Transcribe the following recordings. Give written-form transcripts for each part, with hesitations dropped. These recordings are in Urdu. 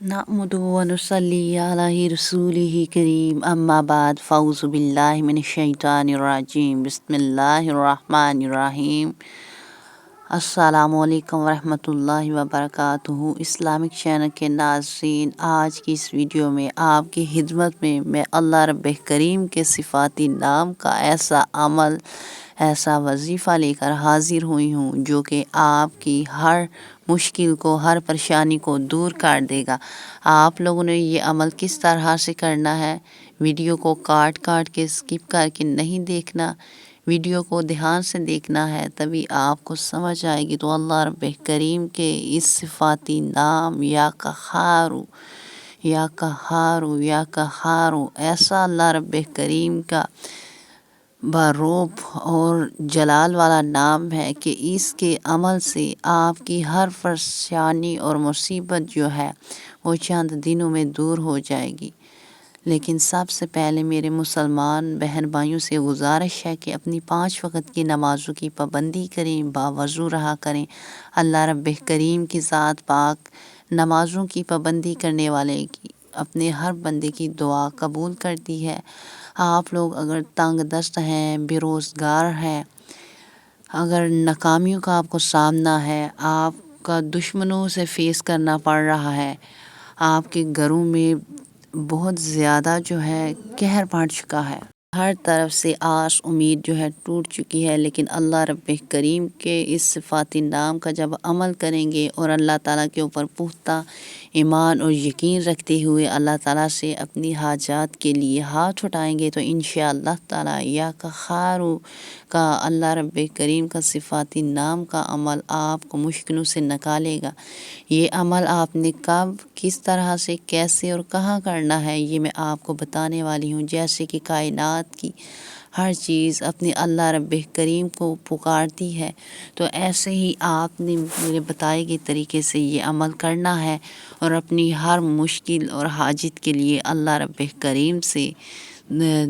نحمده ونصلي على رسوله کریم اما بعد فاعوذ باللہ من الشیطان الرجیم بسم اللہ الرحمن الرحیم۔ السلام علیکم ورحمۃ اللہ وبرکاتہ۔ اسلامک چینل کے ناظرین، آج کی اس ویڈیو میں آپ کی خدمت میں اللہ رب کریم کے صفاتی نام کا ایسا عمل، ایسا وظیفہ لے کر حاضر ہوئی ہوں جو کہ آپ کی ہر مشکل کو، ہر پریشانی کو دور کر دے گا۔ آپ لوگوں نے یہ عمل کس طرح سے کرنا ہے، ویڈیو کو کاٹ کے اسکپ کر کے نہیں دیکھنا، ویڈیو کو دھیان سے دیکھنا ہے، تبھی آپ کو سمجھ آئے گی۔ تو اللہ رب کریم کے اس صفاتی نام یا قہارو، یا قہارو، یا قہارو، ایسا اللہ رب کریم کا باروب اور جلال والا نام ہے کہ اس کے عمل سے آپ کی ہر پریشانی اور مصیبت جو ہے وہ چند دنوں میں دور ہو جائے گی۔ لیکن سب سے پہلے میرے مسلمان بہن بھائیوں سے گزارش ہے کہ اپنی 5 وقت کی نمازوں کی پابندی کریں، باوضو رہا کریں۔ اللہ رب کریم کی ذات پاک نمازوں کی پابندی کرنے والے کی اپنے ہر بندے کی دعا قبول کرتی ہے۔ آپ لوگ اگر تنگ دست ہیں، بے روزگار ہیں، اگر ناکامیوں کا آپ کو سامنا ہے، آپ کا دشمنوں سے فیس کرنا پڑ رہا ہے، آپ کے گھروں میں بہت زیادہ جو ہے قہر پڑ چکا ہے، ہر طرف سے آس امید جو ہے ٹوٹ چکی ہے، لیکن اللہ رب کریم کے اس صفاتی نام کا جب عمل کریں گے اور اللہ تعالیٰ کے اوپر پختہ ایمان اور یقین رکھتے ہوئے اللہ تعالیٰ سے اپنی حاجات کے لیے ہاتھ اٹھائیں گے تو انشاءاللہ تعالیٰ یا قہارو کا اللہ رب کریم کا صفاتی نام کا عمل آپ کو مشکلوں سے نکالے گا۔ یہ عمل آپ نے کب، کس طرح سے، کیسے اور کہاں کرنا ہے، یہ میں آپ کو بتانے والی ہوں۔ جیسے کہ کائنات کی ہر چیز اپنے اللہ رب کریم کو پکارتی ہے، تو ایسے ہی آپ نے میرے بتائے گئے طریقے سے یہ عمل کرنا ہے اور اپنی ہر مشکل اور حاجت کے لیے اللہ رب کریم سے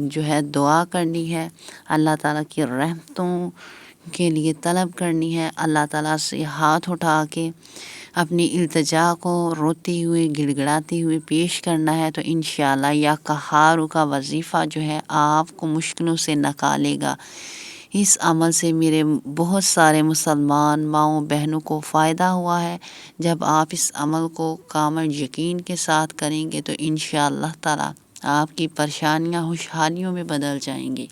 جو ہے دعا کرنی ہے، اللہ تعالیٰ کی رحمتوں کے لیے طلب کرنی ہے، اللہ تعالیٰ سے ہاتھ اٹھا کے اپنی التجا کو روتے ہوئے، گڑ گڑاتے ہوئے پیش کرنا ہے، تو انشاءاللہ یا قہارو کا وظیفہ جو ہے آپ کو مشکلوں سے نکالے گا۔ اس عمل سے میرے بہت سارے مسلمان ماؤں بہنوں کو فائدہ ہوا ہے۔ جب آپ اس عمل کو کامل یقین کے ساتھ کریں گے تو انشاءاللہ تعالیٰ آپ کی پریشانیاں خوشحالیوں میں بدل جائیں گی۔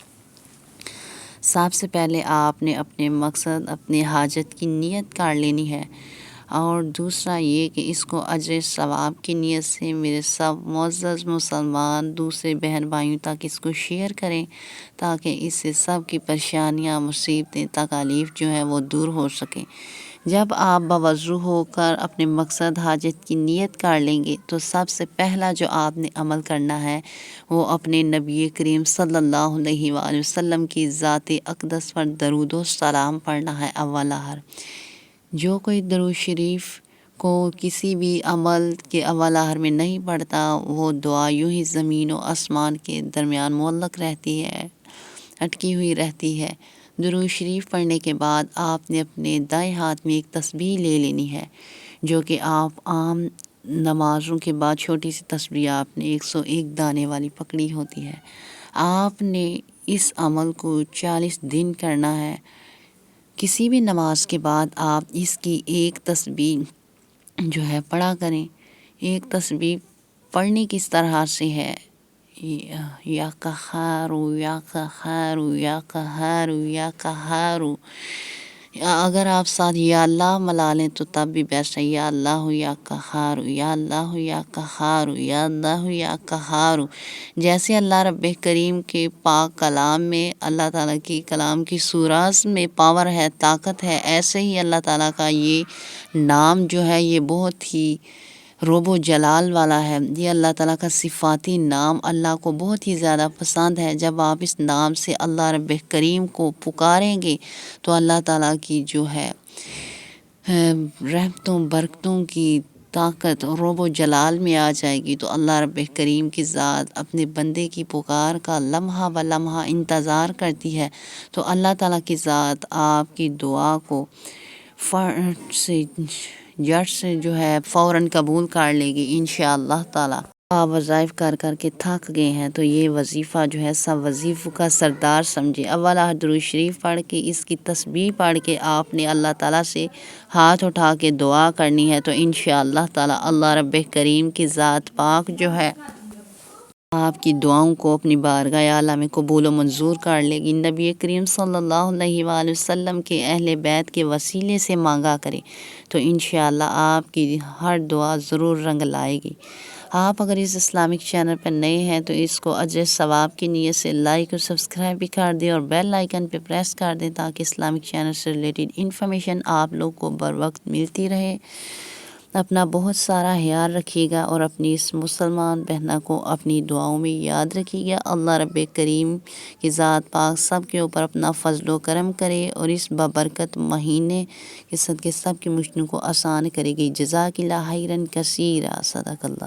سب سے پہلے آپ نے اپنے مقصد، اپنے حاجت کی نیت کر لینی ہے، اور دوسرا یہ کہ اس کو اجر ثواب کی نیت سے میرے سب معزز مسلمان دوسرے بہن بھائیوں تک اس کو شیئر کریں، تاکہ اس سے سب کی پریشانیاں، مصیبتیں، تکالیف جو ہیں وہ دور ہو سکیں۔ جب آپ باوضو ہو کر اپنے مقصد، حاجت کی نیت کر لیں گے تو سب سے پہلا جو آپ نے عمل کرنا ہے وہ اپنے نبی کریم صلی اللہ علیہ وآلہ وسلم کی ذات اقدس پر درود و سلام پڑھنا ہے۔ اولہر جو کوئی درود شریف کو کسی بھی عمل کے اولہر میں نہیں پڑھتا، وہ دعا یوں ہی زمین و آسمان کے درمیان معلق رہتی ہے، اٹکی ہوئی رہتی ہے۔ درود شریف پڑھنے کے بعد آپ نے اپنے دائیں ہاتھ میں ایک تسبیح لے لینی ہے، جو کہ آپ عام نمازوں کے بعد چھوٹی سی تسبیح آپ نے 101 دانے والی پکڑی ہوتی ہے۔ آپ نے اس عمل کو 40 دن کرنا ہے۔ کسی بھی نماز کے بعد آپ اس کی ایک تسبیح جو ہے پڑھا کریں۔ ایک تسبیح پڑھنے کس طرح سے ہے، یا قہارو، یا قہارو، یا قہارو، یا قہارو۔ اگر آپ ساتھ یا اللہ ملا لیں تو تب بھی بیسٹ ہے، یا اللہ یا قہارو، یا اللہ یا قہارو، یا اللہ یا قہارو۔ جیسے اللہ رب کریم کے پاک کلام میں، اللہ تعالیٰ کی کلام کی سورات میں پاور ہے، طاقت ہے، ایسے ہی اللہ تعالیٰ کا یہ نام جو ہے یہ بہت ہی روب و جلال والا ہے۔ یہ اللہ تعالیٰ کا صفاتی نام اللہ کو بہت ہی زیادہ پسند ہے۔ جب آپ اس نام سے اللہ رب کریم کو پکاریں گے تو اللہ تعالیٰ کی جو ہے رحمتوں، برکتوں کی طاقت روب و جلال میں آ جائے گی، تو اللہ رب کریم کی ذات اپنے بندے کی پکار کا لمحہ ب لمحہ انتظار کرتی ہے، تو اللہ تعالیٰ کی ذات آپ کی دعا کو فٹ سے جٹ سے جو ہے فوراً قبول کر لے گی انشاءاللہ تعالی۔ آپ وظائف کر کر کے تھک گئے ہیں تو یہ وظیفہ جو ہے سب وظیفوں کا سردار سمجھے۔ اول درود شریف پڑھ کے اس کی تسبیح پڑھ کے آپ نے اللہ تعالیٰ سے ہاتھ اٹھا کے دعا کرنی ہے، تو انشاءاللہ تعالی اللہ رب کریم کی ذات پاک جو ہے آپ کی دعاؤں کو اپنی بارگاہ اعلیٰ میں قبول و منظور کر لے گی۔ نبی کریم صلی اللہ علیہ وآلہ وسلم کے اہل بیت کے وسیلے سے مانگا کرے تو انشاءاللہ آپ کی ہر دعا ضرور رنگ لائے گی۔ آپ اگر اس اسلامک چینل پر نئے ہیں تو اس کو اجر ثواب کی نیت سے لائک اور سبسکرائب بھی کر دیں اور بیل آئیکن پہ پریس کر دیں تاکہ اسلامک چینل سے ریلیٹڈ انفارمیشن آپ لوگ کو بر وقت ملتی رہے۔ اپنا بہت سارا خیال رکھیے گا اور اپنی اس مسلمان بہنہ کو اپنی دعاؤں میں یاد رکھیے گا۔ اللہ رب کریم کی ذات پاک سب کے اوپر اپنا فضل و کرم کرے اور اس بابرکت مہینے کے صدقے سب کی مشکلوں کو آسان کرے گی۔ جزاک اللہ خیرا کثیرا، صدق اللہ۔